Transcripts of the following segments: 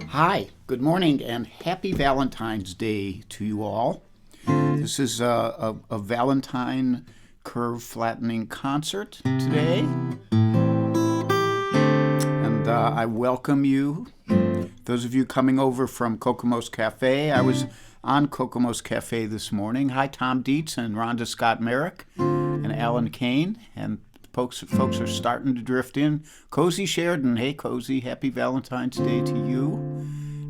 Hi, good morning, and happy Valentine's Day to you all. This is a Valentine curve flattening concert today, and I welcome you. Those of you coming over from Kokomo's Cafe, I was on Kokomo's Cafe this morning. Hi, Tom Dietz and Rhonda Scott Merrick and Alan Kane, and folks are starting to drift in. Cozy Sheridan, hey Cozy, happy Valentine's Day to you.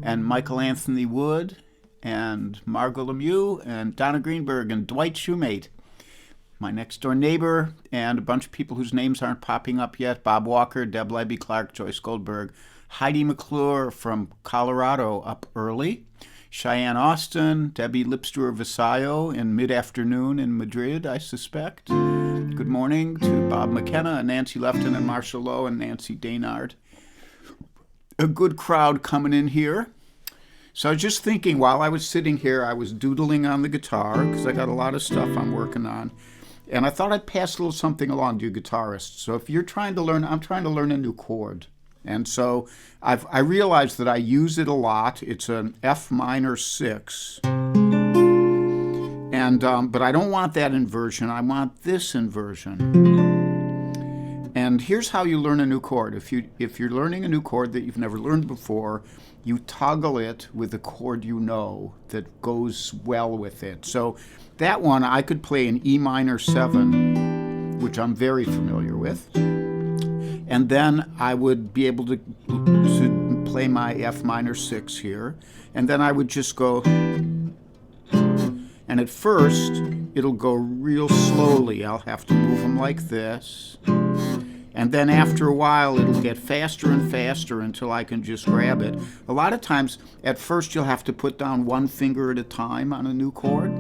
And Michael Anthony Wood, and Margot Lemieux, and Donna Greenberg, and Dwight Shoemate, my next door neighbor, and a bunch of people whose names aren't popping up yet. Bob Walker, Deb Libby Clark, Joyce Goldberg, Heidi McClure from Colorado up early, Cheyenne Austin, Debbie Lipster Vasallo in mid-afternoon in Madrid, I suspect. Good morning to Bob McKenna, and Nancy Lefton, and Marshall Lowe, and Nancy Daynard. A good crowd coming in here. So I was just thinking, while I was sitting here, I was doodling on the guitar because I got a lot of stuff I'm working on. And I thought I'd pass a little something along to you guitarists. So if you're trying to learn, I'm trying to learn a new chord. And so I realized that I use it a lot. It's an F minor 6. And but I don't want that inversion. I want this inversion. And here's how you learn a new chord. If you're learning a new chord that you've never learned before, you toggle it with a chord you know that goes well with it. So that one, I could play an E minor 7, which I'm very familiar with. And then I would be able to play my F minor 6 here. And then I would just go, and at first, it'll go real slowly. I'll have to move them like this. And then after a while, it'll get faster and faster until I can just grab it. A lot of times, at first, you'll have to put down one finger at a time on a new chord.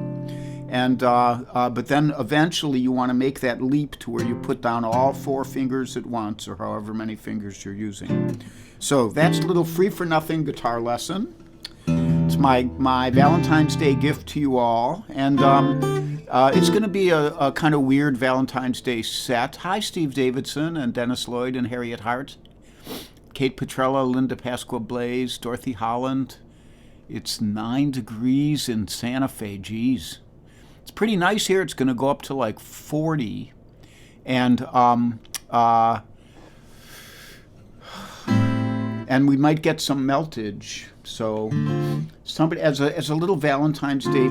And but then eventually, you want to make that leap to where you put down all 4 fingers at once, or however many fingers you're using. So that's a little free-for-nothing guitar lesson. It's my Valentine's Day gift to you all. And it's going to be a kind of weird Valentine's Day set. Hi, Steve Davidson and Dennis Lloyd and Harriet Hart. Kate Petrella, Linda Pasqua Blaze, Dorothy Holland. It's 9 degrees in Santa Fe. Geez. It's pretty nice here. It's going to go up to like 40. And we might get some meltage. So somebody, as a little Valentine's Day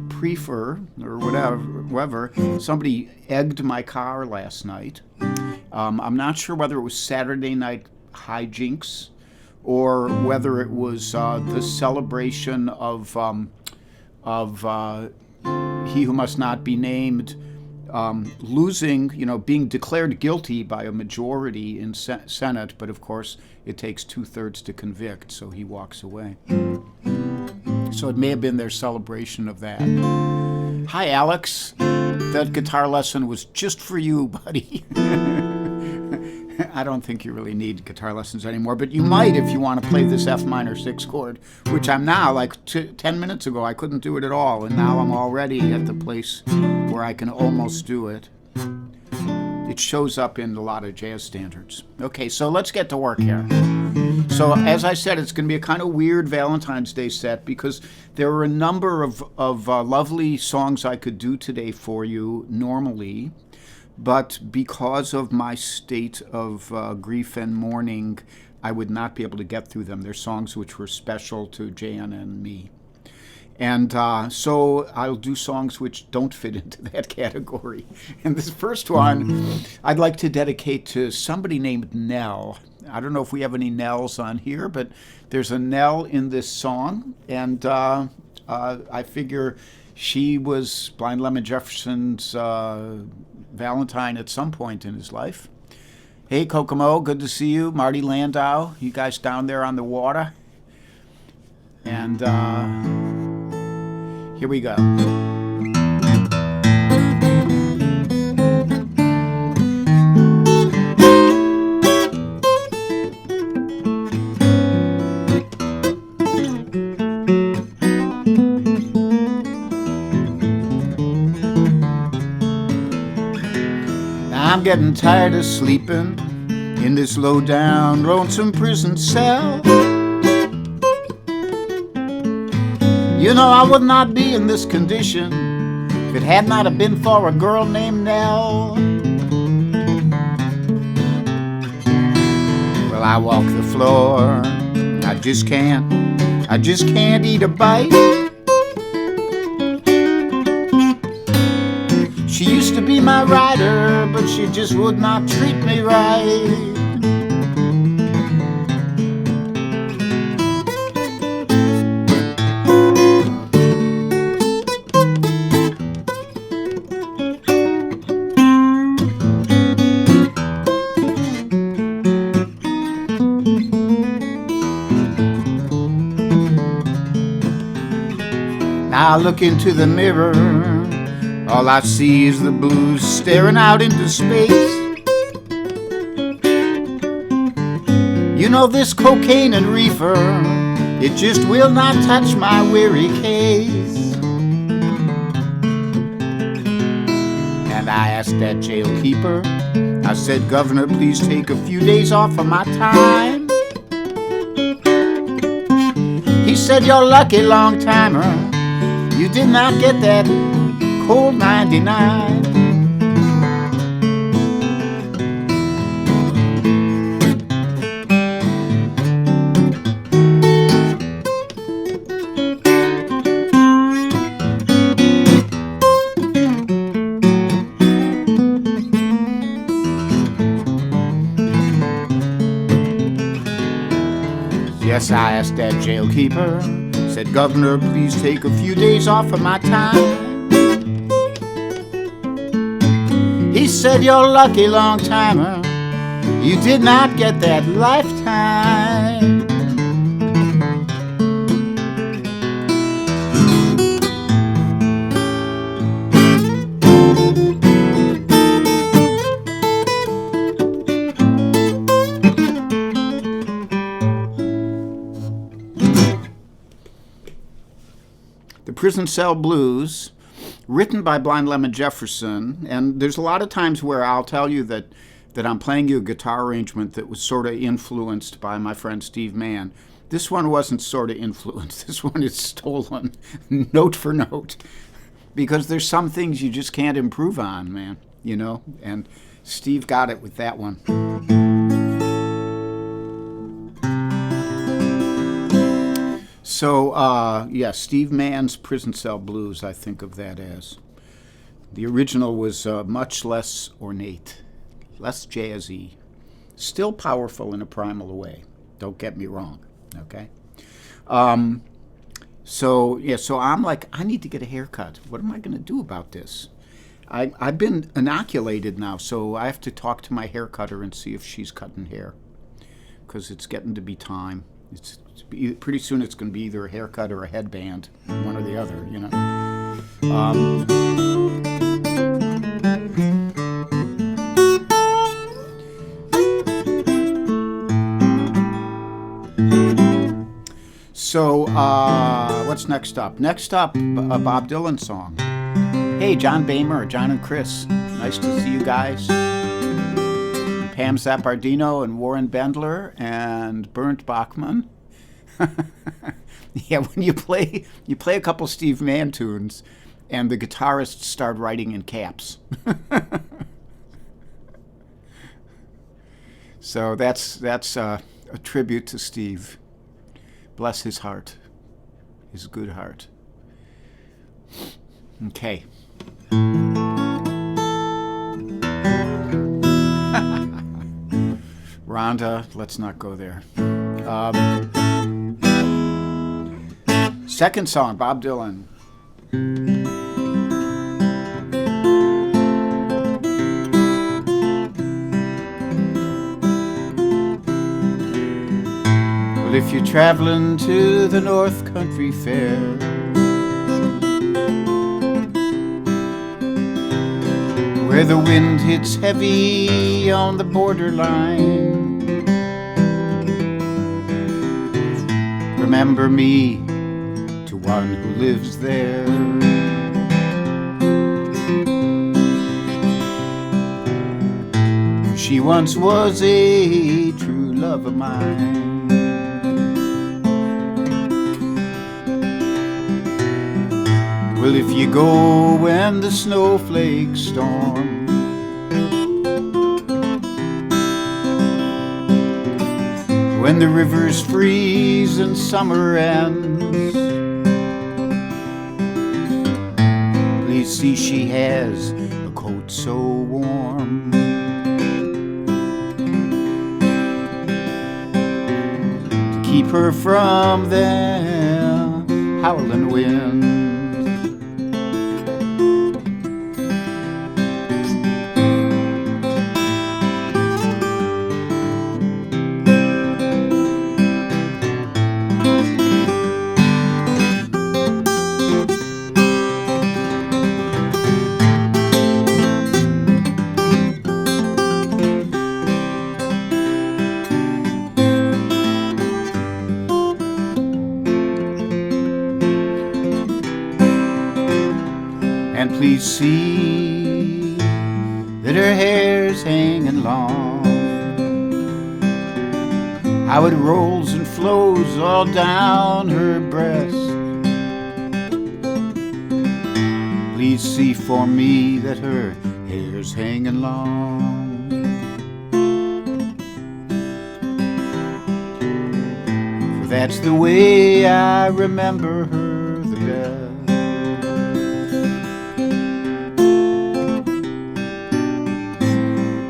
prefer or whatever, somebody egged my car last night. I'm not sure whether it was Saturday night hijinks or whether it was the celebration of He Who Must Not Be Named losing, being declared guilty by a majority in Senate, but of course it takes 2/3 to convict, so he walks away. So it may have been their celebration of that. Hi, Alex. That guitar lesson was just for you, buddy. I don't think you really need guitar lessons anymore, but you might if you want to play this F minor 6 chord, which I'm now, like 10 minutes ago, I couldn't do it at all, and now I'm already at the place where I can almost do it. It shows up in a lot of jazz standards. Okay, so let's get to work here. So as I said, it's going to be a kind of weird Valentine's Day set because there are a number of lovely songs I could do today for you normally, but because of my state of grief and mourning, I would not be able to get through them. They're songs which were special to Jan and me. And so I'll do songs which don't fit into that category. And this first one I'd like to dedicate to somebody named Nell. I don't know if we have any Nells on here, but there's a Nell in this song. And I figure she was Blind Lemon Jefferson's Valentine at some point in his life. Hey, Kokomo, good to see you. Marty Landau, you guys down there on the water. And here we go. I'm getting tired of sleeping in this low-down, lonesome prison cell. You know, I would not be in this condition if it had not have been for a girl named Nell. Well, I walk the floor, I just can't eat a bite. She used to be my rider, but she just would not treat me right. I look into the mirror, all I see is the blues staring out into space. You know, this cocaine and reefer, it just will not touch my weary case. And I asked that jail keeper, I said, Governor, please take a few days off of my time. He said, you're lucky, long-timer, you did not get that cold 99. Yes, I asked that jail keeper, said, Governor, please take a few days off of my time. He said, you're lucky, long-timer, you did not get that lifetime. Prison Cell Blues, written by Blind Lemon Jefferson. And there's a lot of times where I'll tell you that I'm playing you a guitar arrangement that was sort of influenced by my friend Steve Mann. This one wasn't sort of influenced. This one is stolen, note for note, because there's some things you just can't improve on, man, you know? And Steve got it with that one. So, yeah, Steve Mann's Prison Cell Blues, I think of that as. The original was much less ornate, less jazzy, still powerful in a primal way. Don't get me wrong, okay? So I'm like, I need to get a haircut. What am I going to do about this? I've been inoculated now, so I have to talk to my haircutter and see if she's cutting hair, because it's getting to be time. Pretty soon it's going to be either a haircut or a headband, one or the other, you know. So what's next up? Next up, a Bob Dylan song. Hey, John Boehmer, John and Chris. Nice to see you guys. Pam Zappardino and Warren Bendler and Bernd Bachmann. Yeah, when you play a couple Steve Mann tunes and the guitarists start writing in caps. So that's a tribute to Steve. Bless his heart, his good heart. Okay. Rhonda, let's not go there. Second song, Bob Dylan. Well, if you're traveling to the North Country Fair, where the wind hits heavy on the borderline, remember me to one who lives there. she once was a true love of mine. Well, if you go when the snowflakes storm, when the rivers freeze and summer ends, please see she has a coat so warm to keep her from the howling wind. And please see that her hair's hanging long, how it rolls and flows all down her breast. Please see for me that her hair's hanging long, for that's the way I remember her the best.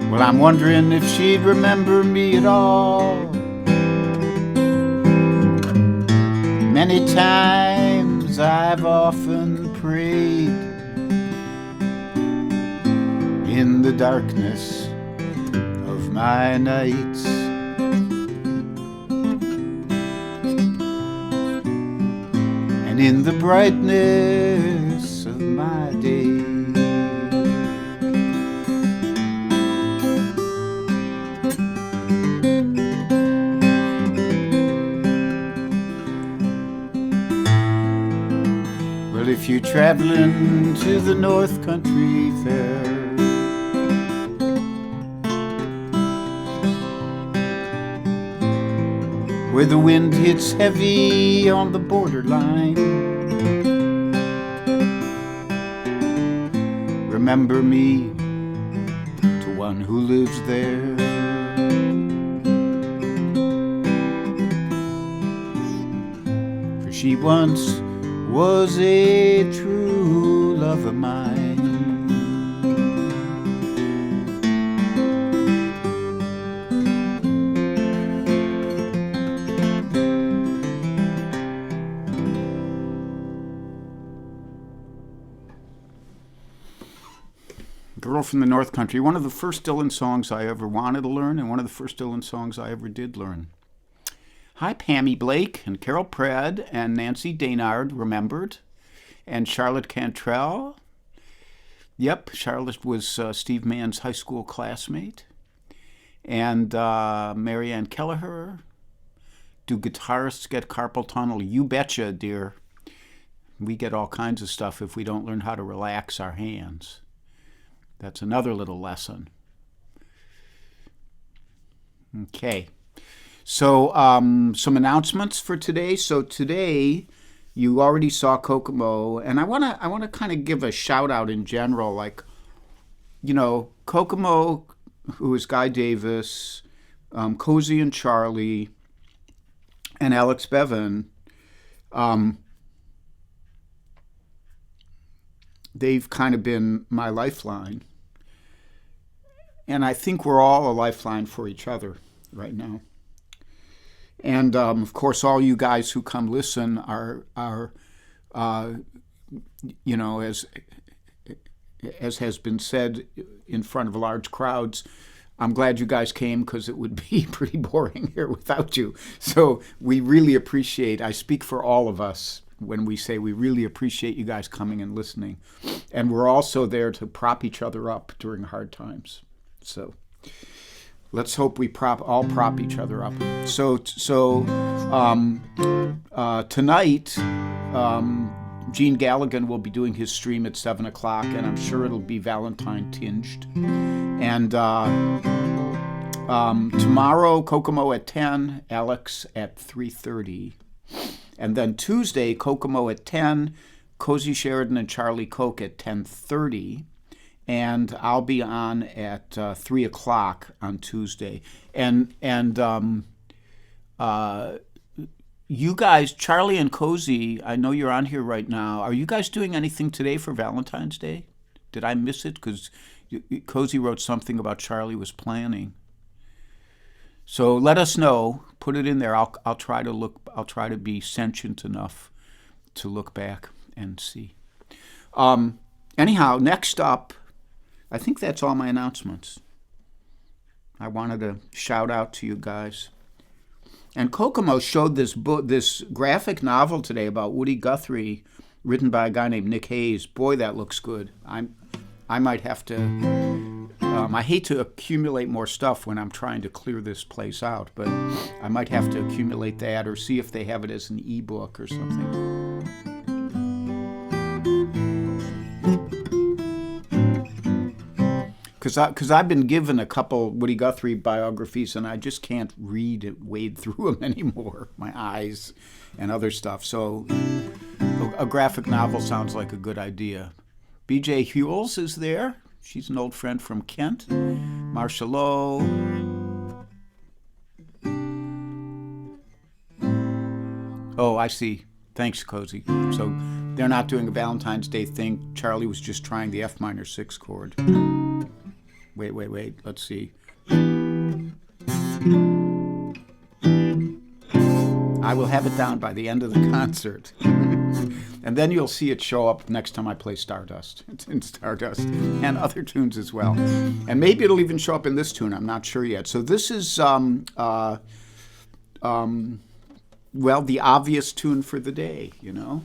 Well, I'm wondering if she'd remember me at all. Many times I've often prayed in the darkness of my nights, and in the brightness of my day. Well, if you're traveling to the North Country Fair, where the wind hits heavy on the borderline, remember me to one who lives there. For she once was a true love of mine. Girl from the North Country, one of the first Dylan songs I ever wanted to learn, and one of the first Dylan songs I ever did learn. Hi, Pammy Blake and Carol Pred and Nancy Daynard remembered, and Charlotte Cantrell. Yep, Charlotte was Steve Mann's high school classmate. And Marianne Kelleher. Do guitarists get carpal tunnel? You betcha, dear. We get all kinds of stuff if we don't learn how to relax our hands. That's another little lesson. Okay. So some announcements for today. So today you already saw Kokomo, and I wanna kind of give a shout out in general. Like, you know, Kokomo, who is Guy Davis, Cozy and Charlie, and Alex Bevan. They've kind of been my lifeline, and I think we're all a lifeline for each other right now. And of course, all you guys who come listen are you know, as has been said in front of large crowds, I'm glad you guys came because it would be pretty boring here without you. So we really appreciate, I speak for all of us when we say we really appreciate you guys coming and listening. And we're also there to prop each other up during hard times. So let's hope we all prop each other up. So tonight, Gene Galligan will be doing his stream at 7 o'clock, and I'm sure it'll be Valentine tinged. And Tomorrow, Kokomo at 10, Alex at 3:30. And then Tuesday, Kokomo at 10, Cozy Sheridan and Charlie Koch at 10:30. And I'll be on at 3 o'clock on Tuesday. And you guys, Charlie and Cozy, I know you're on here right now. Are you guys doing anything today for Valentine's Day? Did I miss it? Because Cozy wrote something about Charlie was planning. So let us know. Put it in there. I'll try to look. I'll try to be sentient enough to look back and see. Anyhow, next up, I think that's all my announcements. I wanted to shout out to you guys. And Kokomo showed this book, this graphic novel today about Woody Guthrie, written by a guy named Nick Hayes. Boy, that looks good. I might have to. I hate to accumulate more stuff when I'm trying to clear this place out, but I might have to accumulate that or see if they have it as an ebook or something. Because I've been given a couple Woody Guthrie biographies and I just can't wade through them anymore, my eyes and other stuff. So a graphic novel sounds like a good idea. B.J. Hewells is there. She's an old friend from Kent. Marcia Lowe. Oh, I see. Thanks, Cozy. So they're not doing a Valentine's Day thing. Charlie was just trying the F minor 6 chord. Wait. Let's see. I will have it down by the end of the concert. And then you'll see it show up next time I play Stardust. It's in Stardust and other tunes as well. And maybe it'll even show up in this tune. I'm not sure yet. So this is, well, the obvious tune for the day, you know?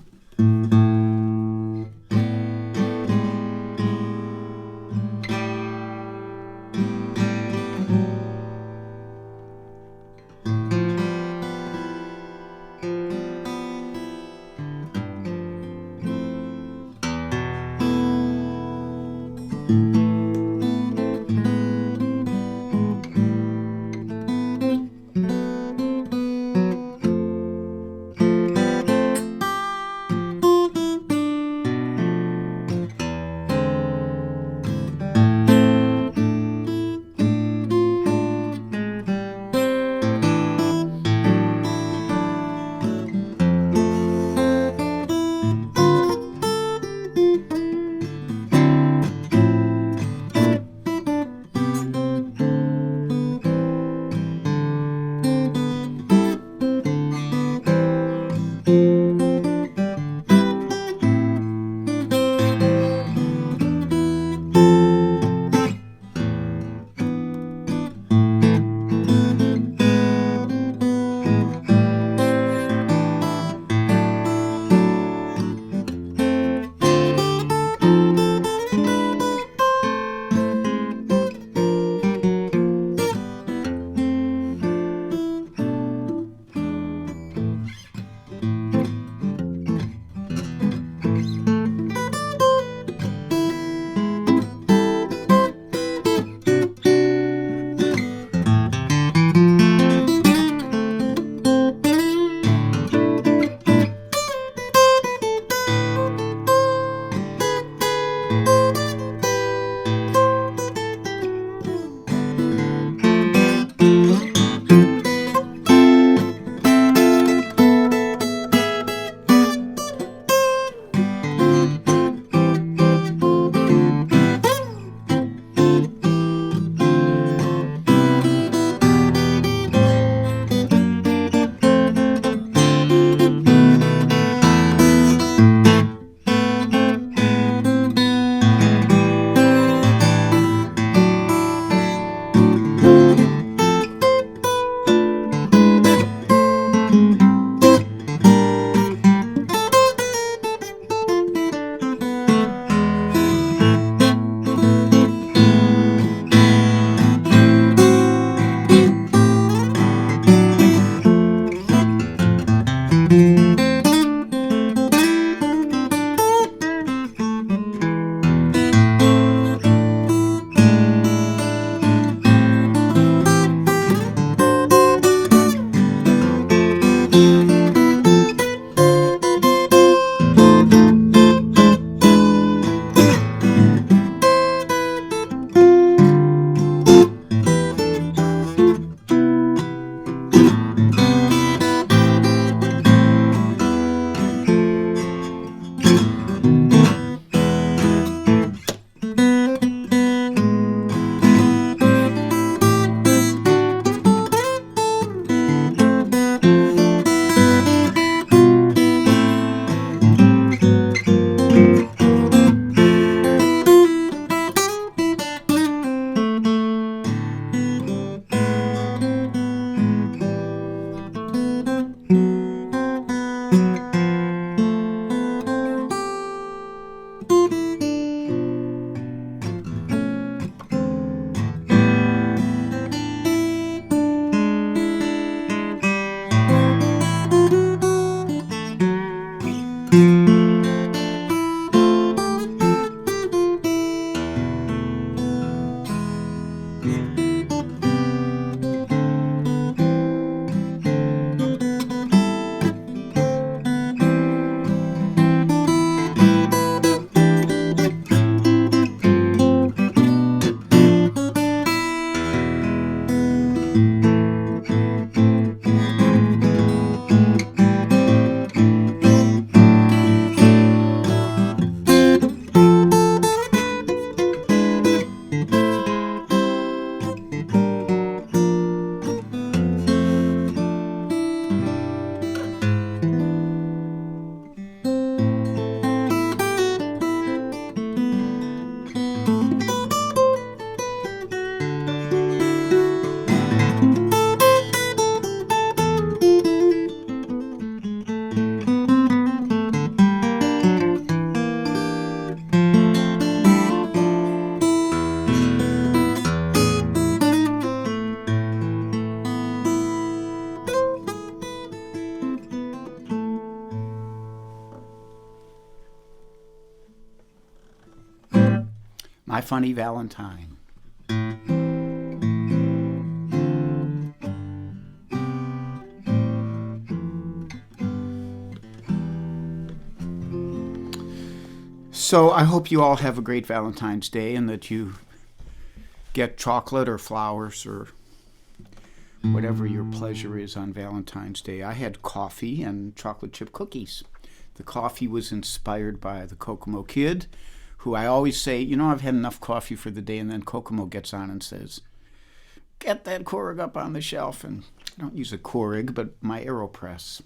funny Valentine. So I hope you all have a great Valentine's Day and that you get chocolate or flowers or whatever your pleasure is on Valentine's Day. I had coffee and chocolate chip cookies. The coffee was inspired by the Kokomo Kid, who I always say, you know, I've had enough coffee for the day, and then Kokomo gets on and says, get that Keurig up on the shelf. And I don't use a Keurig, but my AeroPress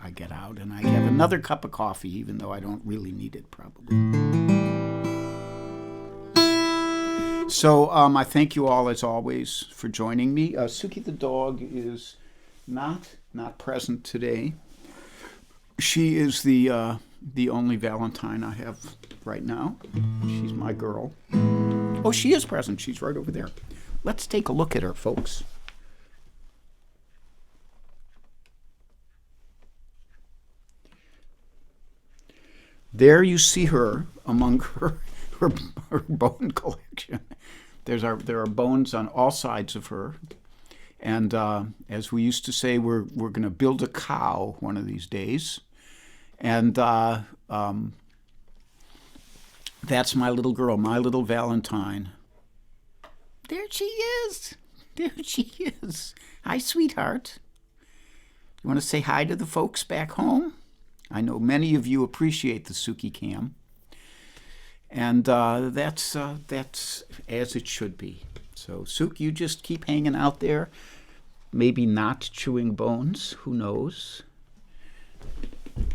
I get out, and I have another cup of coffee, even though I don't really need it, probably. So I thank you all, as always, for joining me. Suki the dog is not present today. She is the only Valentine I have right now. She's my girl. Oh, she is present. She's right over there. Let's take a look at her, folks. There you see her among her bone collection. There are bones on all sides of her. And as we used to say, we're going to build a cow one of these days. And that's my little girl, my little Valentine. There she is. There she is. Hi, sweetheart. You want to say hi to the folks back home? I know many of you appreciate the Suki Cam. And that's as it should be. So, Suk, you just keep hanging out there. Maybe not chewing bones. Who knows?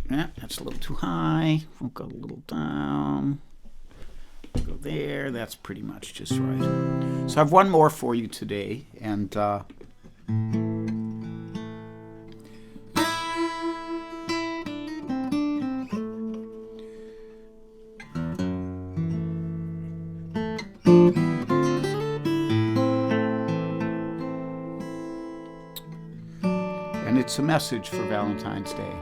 Yeah, that's a little too high. We'll go a little down. Go there. That's pretty much just right. So I have one more for you today. And it's a message for Valentine's Day.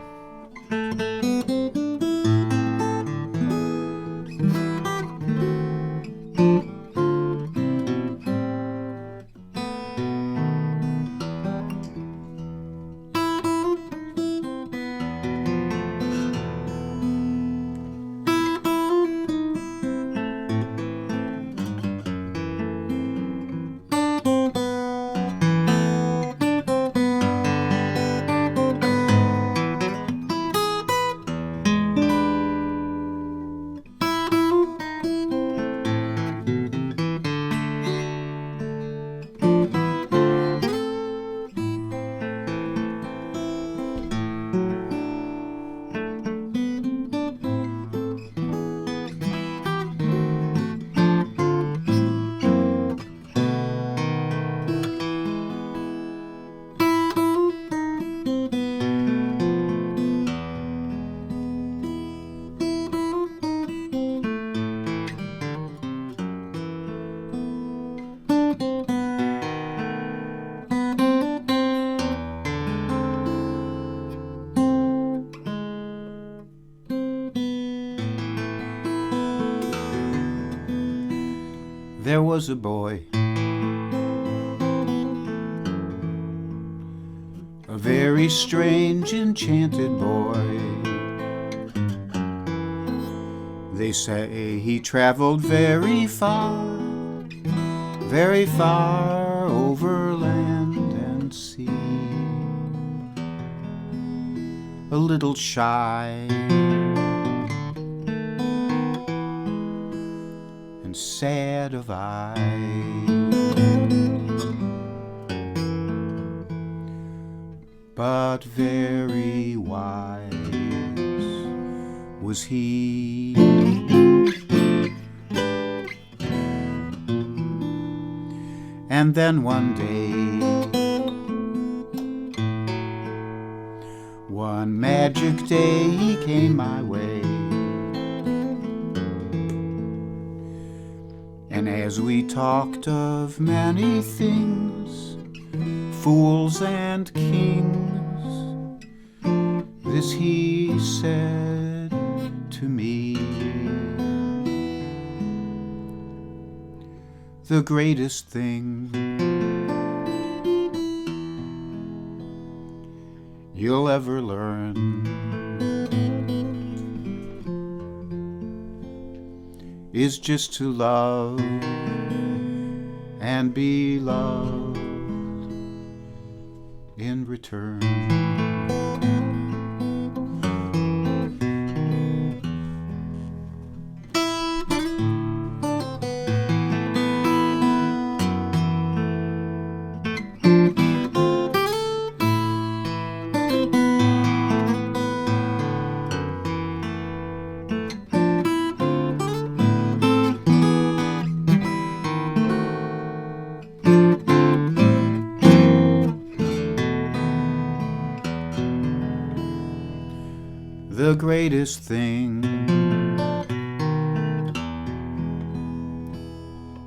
There was a boy, a very strange, enchanted boy. They say he traveled very far over land and sea. A little shy and sad of eye, but very wise was he. And then one day, one magic day, he came my way. And as we talked of many things, fools and kings, this he said to me: the greatest thing you'll ever learn is just to love and be loved in return. The greatest thing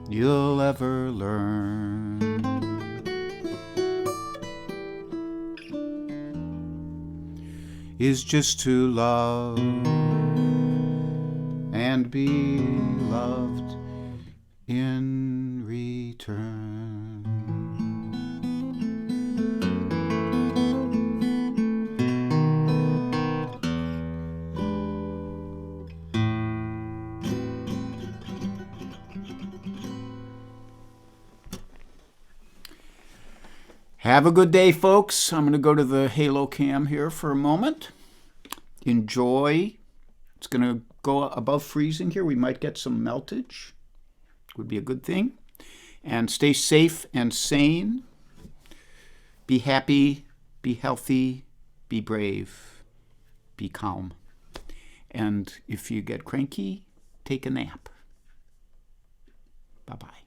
you'll ever learn is just to love and be loved in return. Have a good day, folks. I'm going to go to the Halo cam here for a moment. Enjoy. It's going to go above freezing here. We might get some meltage. Would be a good thing. And stay safe and sane. Be happy, be healthy, be brave, be calm. And if you get cranky, take a nap. Bye-bye.